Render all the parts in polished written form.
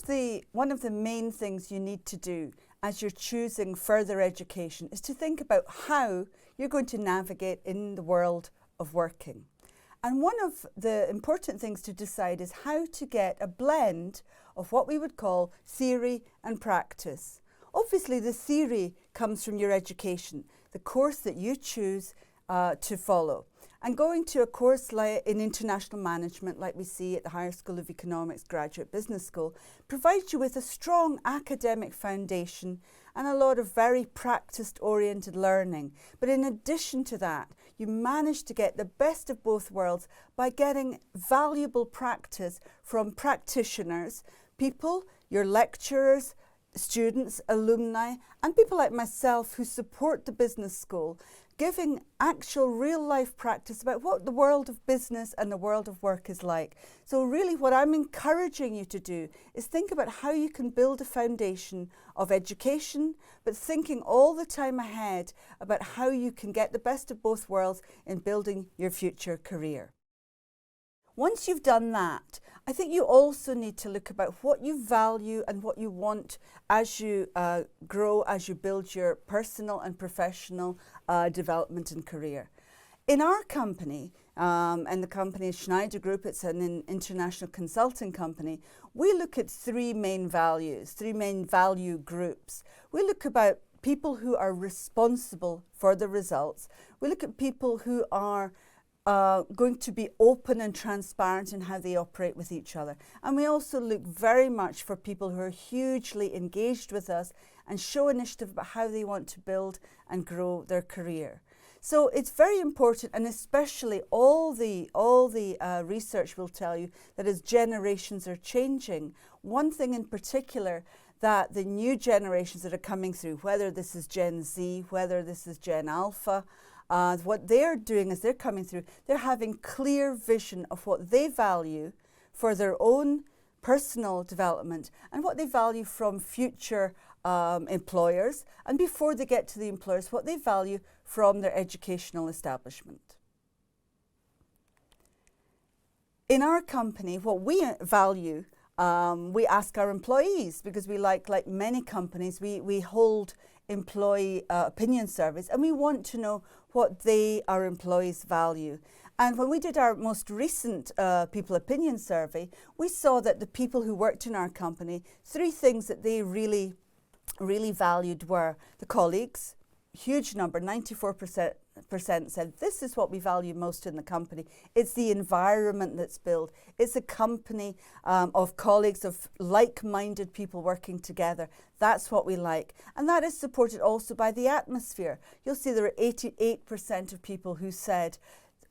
of the main things you need to do as you're choosing further education is to think about how you're going to navigate in the world of working. And one of the important things to decide is how to get a blend of what we would call theory and practice. Obviously, the theory comes from your education, the course that you choose to follow. And going to a course like in international management, like we see at the Higher School of Economics Graduate Business School, provides you with a strong academic foundation and a lot of very practice-oriented learning. But in addition to that, you manage to get the best of both worlds by getting valuable practice from practitioners, people, your lecturers, students, alumni, and people like myself who support the business school, giving actual real-life practice about what the world of business and the world of work is like. So really what I'm encouraging you to do is think about how you can build a foundation of education, but thinking all the time ahead about how you can get the best of both worlds in building your future career. Once you've done that, I think you also need to look about what you value and what you want as you grow, as you build your personal and professional development and career. In our company, and the company is Šnajder Group, it's an international consulting company, we look at three main values, three main value groups. We look about people who are responsible for the results. We look at people who are going to be open and transparent in how they operate with each other. And we also look very much for people who are hugely engaged with us and show initiative about how they want to build and grow their career. So it's very important, and especially all the research will tell you that as generations are changing, one thing in particular that the new generations that are coming through, whether this is Gen Z, whether this is Gen Alpha, what they're doing as they're coming through, they're having clear vision of what they value for their own personal development and what they value from future employers, and before they get to the employers, what they value from their educational establishment. In our company, what we value, we ask our employees, because we like many companies, we hold employee opinion surveys, and we want to know what our employees value. And when we did our most recent people opinion survey, we saw that the people who worked in our company, three things that they really valued were the colleagues. Huge number, 94% said this is what we value most in the company. It's the environment that's built. It's a company of colleagues, of like-minded people working together. That's what we like. And that is supported also by the atmosphere. You'll see there are 88% of people who said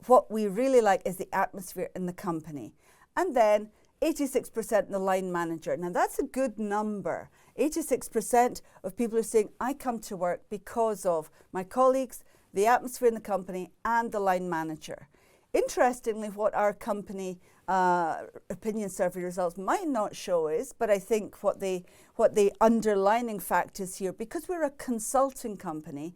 what we really like is the atmosphere in the company. And then 86% the line manager. Now that's a good number. 86% of people are saying, I come to work because of my colleagues, the atmosphere in the company, and the line manager. Interestingly, what our company opinion survey results might not show is, but I think what the underlining fact is here, because we're a consulting company,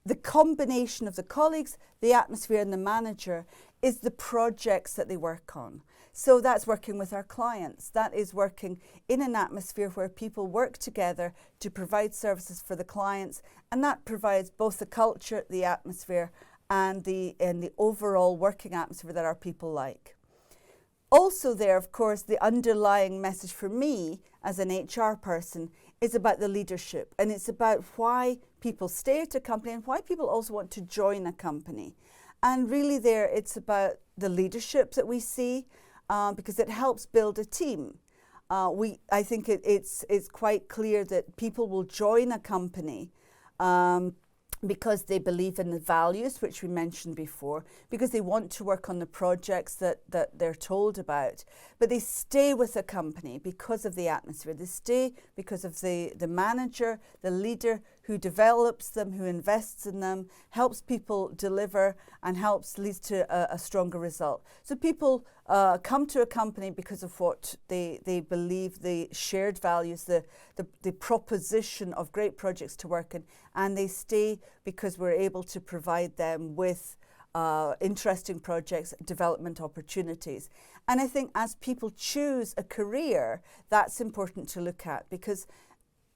the combination of the colleagues, the atmosphere, and the manager is the projects that they work on. So that's working with our clients. That is working in an atmosphere where people work together to provide services for the clients, and that provides both the culture, the atmosphere, and the overall working atmosphere that our people like. Also there, of course, the underlying message for me as an HR person is about the leadership, and it's about why people stay at a company and why people also want to join a company. And really there, it's about the leadership that we see, because it helps build a team. I think it's quite clear that people will join a company because they believe in the values, which we mentioned before, because they want to work on the projects that they're told about. But they stay with a company because of the atmosphere. They stay because of the manager, the leader who develops them, who invests in them, helps people deliver, and leads to a stronger result. So people come to a company because of what they believe, the shared values, the proposition of great projects to work in, and they stay because we're able to provide them with interesting projects, development opportunities. And I think as people choose a career, that's important to look at, because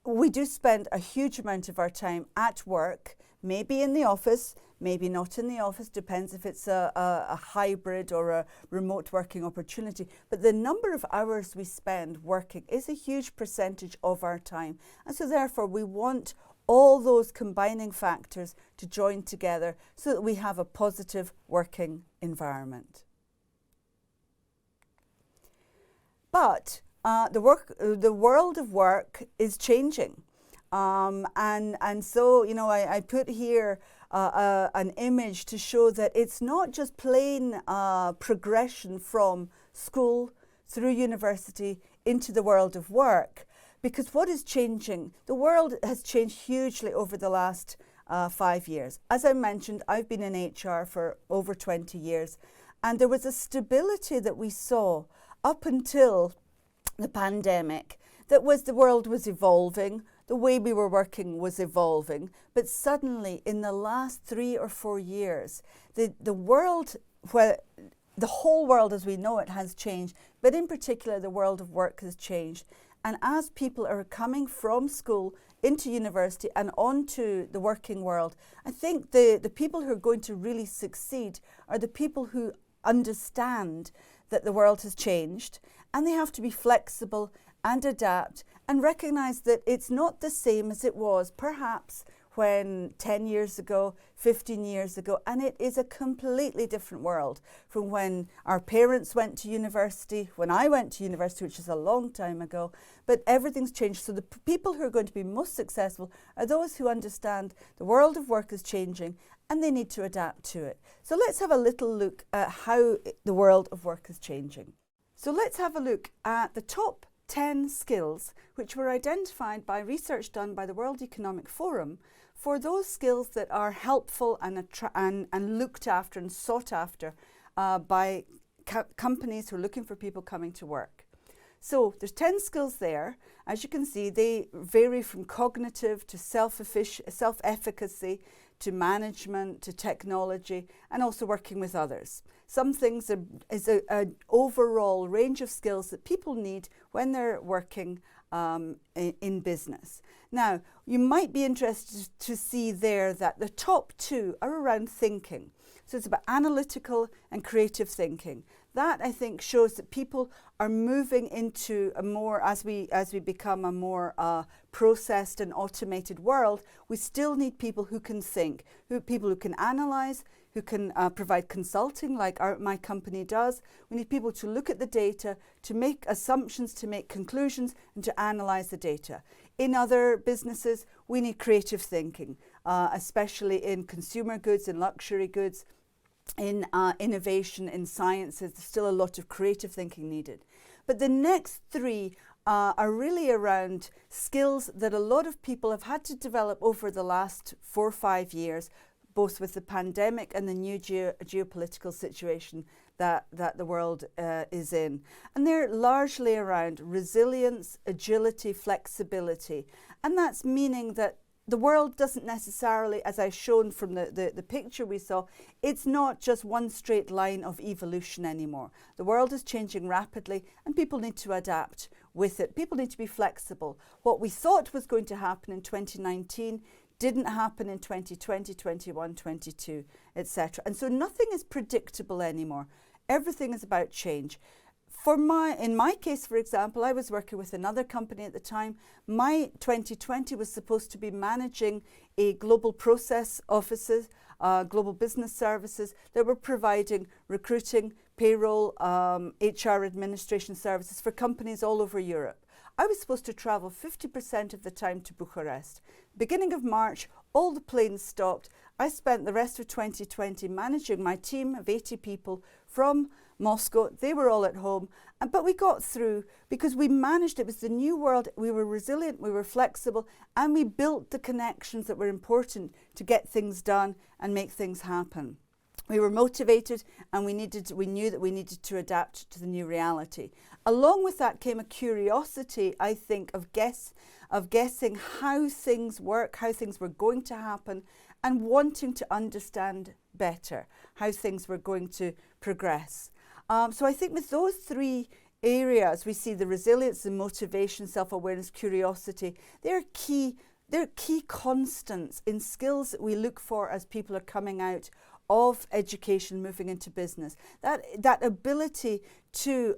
we do spend a huge amount of our time at work, maybe in the office, maybe not in the office, depends if it's a hybrid or a remote working opportunity. But the number of hours we spend working is a huge percentage of our time. And so therefore we want all those combining factors to join together so that we have a positive working environment. But the world of work is changing. And so, you know, I put here an image to show that it's not just plain progression from school through university into the world of work, because what is changing? The world has changed hugely over the last 5 years. As I mentioned, I've been in HR for over 20 years, and there was a stability that we saw up until the pandemic, that was the world was evolving, the way we were working was evolving, but suddenly in the last 3 or 4 years, the world, where the whole world as we know it has changed, but in particular the world of work has changed. And as people are coming from school into university and onto the working world, I think the people who are going to really succeed are the people who understand that the world has changed, and they have to be flexible and adapt and recognize that it's not the same as it was perhaps when 10 years ago, 15 years ago, and it is a completely different world from when our parents went to university, when I went to university, which is a long time ago, but everything's changed. So the people who are going to be most successful are those who understand the world of work is changing and they need to adapt to it. So let's have a little look at how the world of work is changing. So let's have a look at the top 10 skills which were identified by research done by the World Economic Forum for those skills that are helpful and looked after and sought after by companies who are looking for people coming to work. So there's 10 skills there. As you can see, they vary from cognitive to self-efficacy to management to technology and also working with others. Some things is an overall range of skills that people need when they're working in business. Now, you might be interested to see there that the top 2 are around thinking. So it's about analytical and creative thinking. That, I think, shows that people are moving into a more, as we become a more processed and automated world, we still need people who can think, people who can analyze, who can provide consulting like my company does. We need people to look at the data, to make assumptions, to make conclusions, and to analyze the data. In other businesses, we need creative thinking, especially in consumer goods and luxury goods, in innovation, in sciences. There's still a lot of creative thinking needed. But the next 3 are really around skills that a lot of people have had to develop over the last 4 or 5 years, both with the pandemic and the new geopolitical situation that the world is in. And they're largely around resilience, agility, flexibility. And that's meaning that the world doesn't necessarily, as I've shown from the picture we saw, it's not just one straight line of evolution anymore. The world is changing rapidly and people need to adapt with it. People need to be flexible. What we thought was going to happen in 2019 didn't happen in 2020, 21, 22, etc. And so nothing is predictable anymore. Everything is about change. In my case, for example, I was working with another company at the time. My 2020 was supposed to be managing a global process offices, global business services that were providing recruiting, payroll, HR administration services for companies all over Europe. I was supposed to travel 50% of the time to Bucharest. Beginning of March, all the planes stopped. I spent the rest of 2020 managing my team of 80 people from Moscow. They were all at home, but we got through because we managed. It was the new world. We were resilient, we were flexible, and we built the connections that were important to get things done and make things happen. We were motivated and we knew that we needed to adapt to the new reality. Along with that came a curiosity, I think, of guessing how things work, how things were going to happen, and wanting to understand better how things were going to progress. So I think with those three areas, we see the resilience, the motivation, self-awareness, curiosity. They're key constants in skills that we look for as people are coming out of education, moving into business. That ability to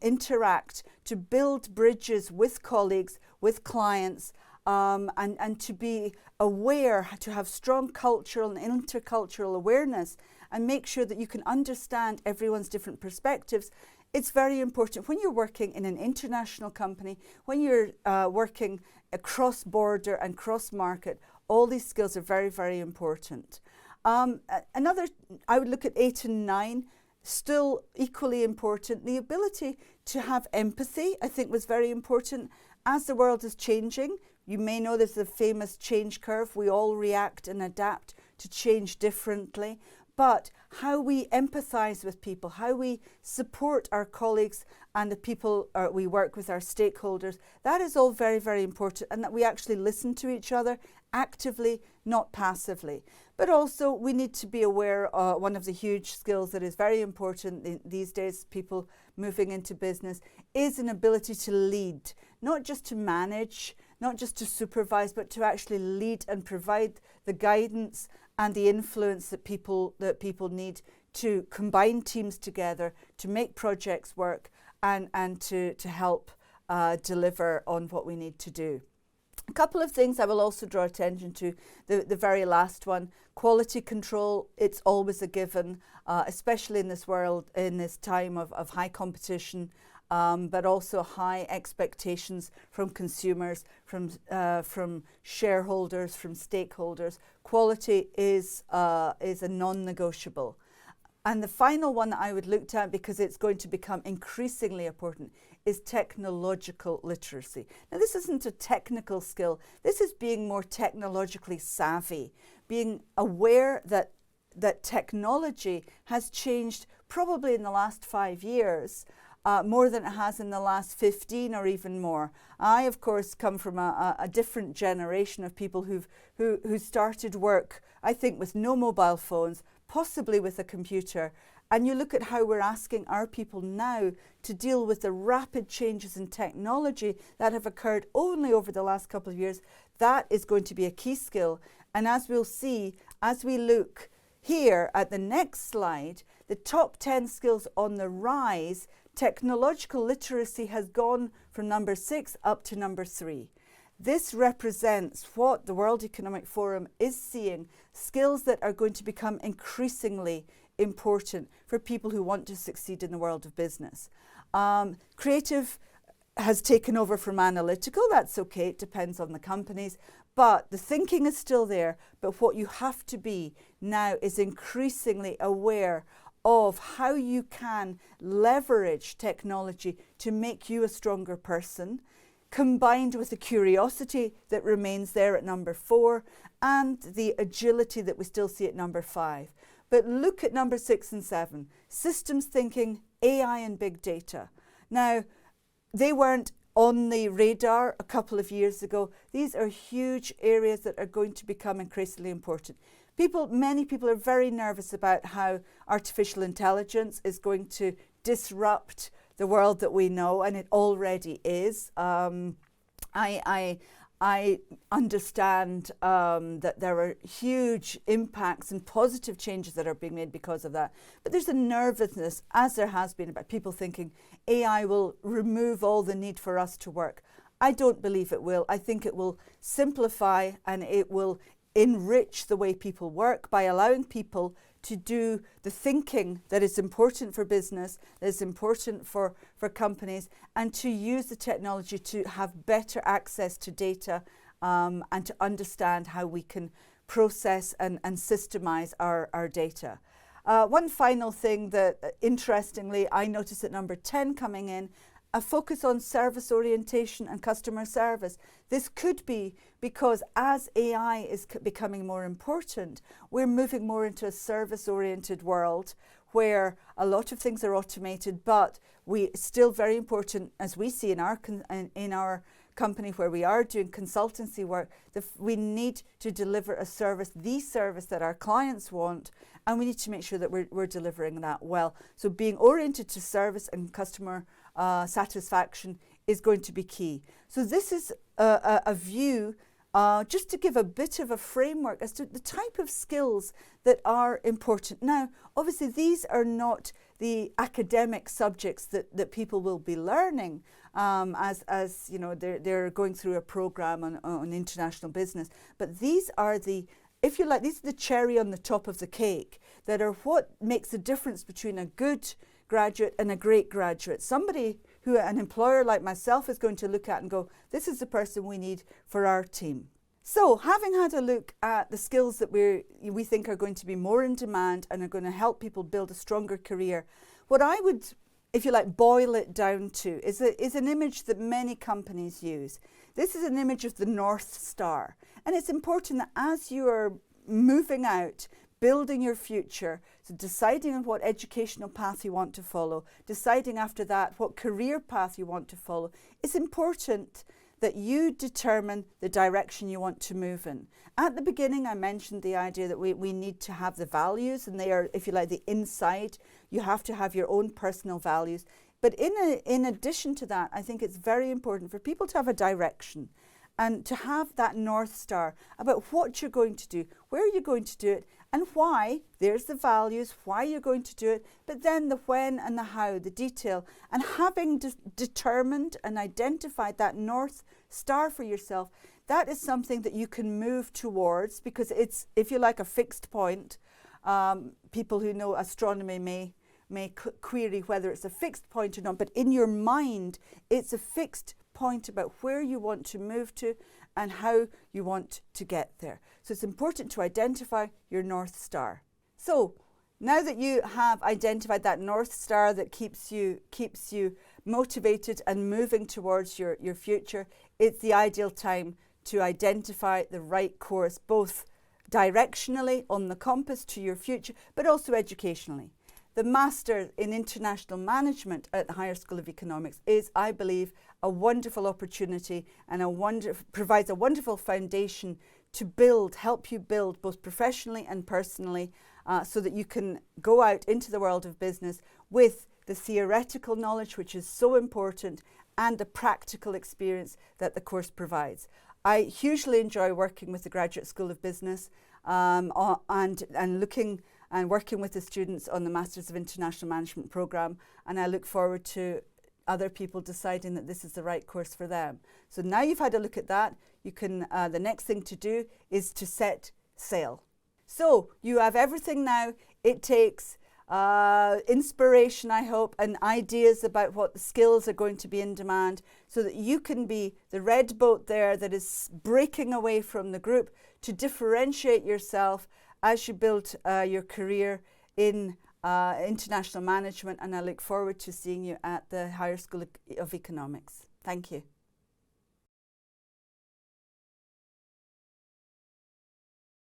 interact, to build bridges with colleagues, with clients, and to be aware, to have strong cultural and intercultural awareness, and make sure that you can understand everyone's different perspectives. It's very important when you're working in an international company, when you're working cross-border and cross-market. All these skills are very, very important. I would look at 8 and 9, still equally important. The ability to have empathy, I think, was very important. As the world is changing, you may know there's a famous change curve. We all react and adapt to change differently. But how we empathize with people, how we support our colleagues and the people we work with, our stakeholders, that is all very, very important, and that we actually listen to each other actively, not passively. But also we need to be aware, one of the huge skills that is very important these days, people moving into business, is an ability to lead, not just to manage, not just to supervise, but to actually lead and provide the guidance and the influence that people need to combine teams together, to make projects work, and to help deliver on what we need to do. A couple of things I will also draw attention to. The very last one, quality control. It's always a given, especially in this world, in this time of high competition, but also high expectations from consumers, from shareholders, from stakeholders. Quality is a non-negotiable. And the final one that I would look at, because it's going to become increasingly important, is technological literacy. Now, this isn't a technical skill. This is being more technologically savvy, being aware that technology has changed probably in the last 5 years, more than it has in the last 15 or even more. I, of course, come from a different generation of people who started work, I think, with no mobile phones, possibly with a computer. And you look at how we're asking our people now to deal with the rapid changes in technology that have occurred only over the last couple of years. That is going to be a key skill. And as we'll see, as we look here at the next slide, the top 10 skills on the rise, technological literacy has gone from number 6 up to number 3. This represents what the World Economic Forum is seeing, skills that are going to become increasingly important for people who want to succeed in the world of business. Creative has taken over from analytical. That's okay, it depends on the companies, but the thinking is still there. But what you have to be now is increasingly aware of how you can leverage technology to make you a stronger person, combined with the curiosity that remains there at number 4 and the agility that we still see at number 5. But look at number 6 and 7, systems thinking, AI and big data. Now, they weren't on the radar a couple of years ago. These are huge areas that are going to become increasingly important. Many people are very nervous about how artificial intelligence is going to disrupt the world that we know, and it already is. I understand that there are huge impacts and positive changes that are being made because of that. But there's a nervousness, as there has been, about people thinking AI will remove all the need for us to work. I don't believe it will. I think it will simplify and it will enrich the way people work by allowing people to do the thinking that is important for business, that is important for companies, and to use the technology to have better access to data and to understand how we can process and systemize our data. One final thing that, interestingly, I noticed at number 10 coming in, a focus on service orientation and customer service. This could be because as AI is becoming more important, we're moving more into a service-oriented world where a lot of things are automated, but we still very important, as we see in our company where we are doing consultancy work, we need to deliver a service, the service that our clients want, and we need to make sure that we're delivering that well. So being oriented to service and customer satisfaction is going to be key. So this is a view just to give a bit of a framework as to the type of skills that are important. Now, obviously, these are not the academic subjects that people will be learning as you know, they're going through a program on international business. But these are the, if you like, these are the cherry on the top of the cake that are what makes the difference between a good graduate and a great graduate. Somebody who an employer like myself is going to look at and go, this is the person we need for our team. So having had a look at the skills that we think are going to be more in demand and are going to help people build a stronger career, what I would, if you like, boil it down to is an image that many companies use. This is an image of the North Star. And it's important that as you are moving out, building your future, so deciding on what educational path you want to follow, deciding after that what career path you want to follow, it's important that you determine the direction you want to move in. At the beginning, I mentioned the idea that we need to have the values, and they are, if you like, the inside. You have to have your own personal values. But in addition to that, I think it's very important for people to have a direction and to have that North Star about what you're going to do, where you're going to do it, and why. There's the values, why you're going to do it, but then the when and the how, the detail. And having determined and identified that North Star for yourself, that is something that you can move towards, because it's, if you like, a fixed point. People who know astronomy may query whether it's a fixed point or not, but in your mind, it's a fixed point about where you want to move to and how you want to get there. So it's important to identify your North Star. So now that you have identified that North Star that keeps you motivated and moving towards your future, it's the ideal time to identify the right course, both directionally on the compass to your future, but also educationally. The Master in International Management at the Higher School of Economics is, I believe, a wonderful opportunity and provides a wonderful foundation to help you build both professionally and personally, so that you can go out into the world of business with the theoretical knowledge, which is so important, and the practical experience that the course provides. I hugely enjoy working with the Graduate School of Business and working with the students on the Masters of International Management program, and I look forward to other people deciding that this is the right course for them. So now you've had a look at that, you can, the next thing to do is to set sail. So you have everything now. It takes inspiration, I hope, and ideas about what the skills are going to be in demand, so that you can be the red boat there that is breaking away from the group to differentiate yourself as you build your career in international management. And I look forward to seeing you at the Higher School of Economics. Thank you.